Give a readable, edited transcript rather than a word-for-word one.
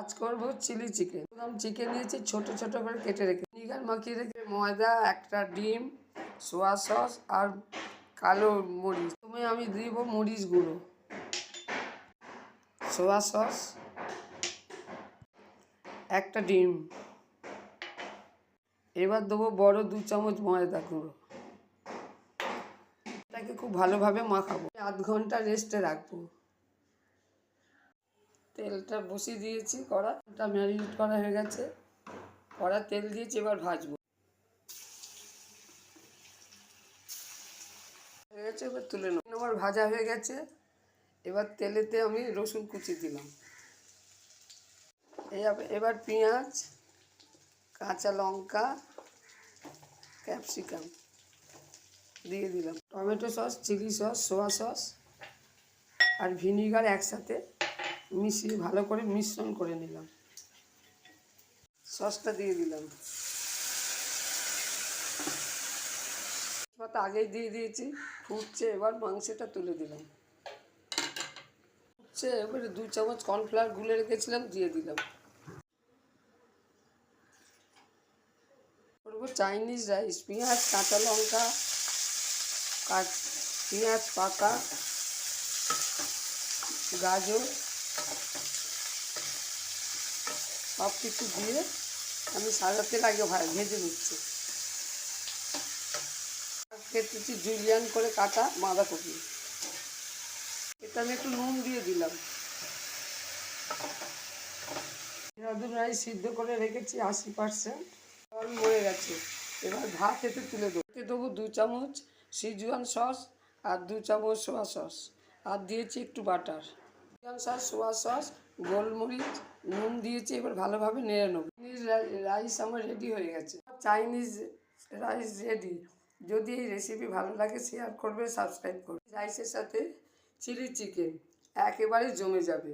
আজ করবো chilli chicken. Chicken নিয়েছি ছোট ছোট করে কেটে রেখে ভিনিগার মাখিয়ে রেখে ময়দা, একটা ডিম, সোয়া সস আর কালো মরিচ। প্রথমে আমি দিব মরিচ গুঁড়ো, সোয়া সস, একটা ডিম। এবার দেবো বড় 2 চামচ ময়দা গুঁড়ো। এটাকে খুব ভালোভাবে মাখাবো, আধ ঘন্টা রেস্টে রাখবো। তেলটা বসিয়ে দিয়েছি, কড়াটা ম্যারিনেট করা হয়ে গেছে। কড়া তেল দিয়েছি, এবার ভাজবো। হয়ে গেছে, এবার তুলে নেব। আমার ভাজা হয়ে গেছে। এবার তেলেতে আমি রসুন কুচি দিলাম। এবার পেঁয়াজ, কাঁচা লঙ্কা, ক্যাপসিকাম দিয়ে দিলাম। Tomato sauce, chilli sauce, soya sauce আর ভিনিগার একসাথে মিশিয়ে ভালো করে মিশ্রণ করে নিলাম। সসটা দিয়ে দিলাম। পাতা আগেই দিয়ে দিয়েছি, ফুটছে। এবার মাংসটা তুলে দিলাম। ফুটছে, এবারে 2 চামচ কর্নফ্লাওয়ার গুলে রেখেছিলাম দিয়ে দিলাম। করবো চাইনিজ রাইস। পেঁয়াজ, কাঁচা লঙ্কা, পেঁয়াজ পাতা, গাজর সব কিছু দিয়ে আমি সাদা তেল আগে ভেজে নিচ্ছি। কেটেছি জুলিয়ান করে কাটা বাঁধাকপি। এটা আমি একটু নুন দিয়ে দিলাম। দেহরাদুন রাইস সিদ্ধ করে রেখেছি 80%, জল মরে গেছে। এবার ভাত এতে তুলে দেবো 2 চামচ সিজুয়ান সস আর 2 চামচ সোয়া সস, আর দিয়েছি একটু butter. Szechuan sauce, soya sauce, গোলমরিচ, নুন দিয়েছি। এবার ভালোভাবে নেড়ে নেব। রাইস আমার রেডি হয়ে গেছে। Chinese rice ready. যদি এই রেসিপি ভালো লাগে শেয়ার করবে, সাবস্ক্রাইব করবে। রাইসের সাথে চিলি চিকেন একেবারে জমে যাবে।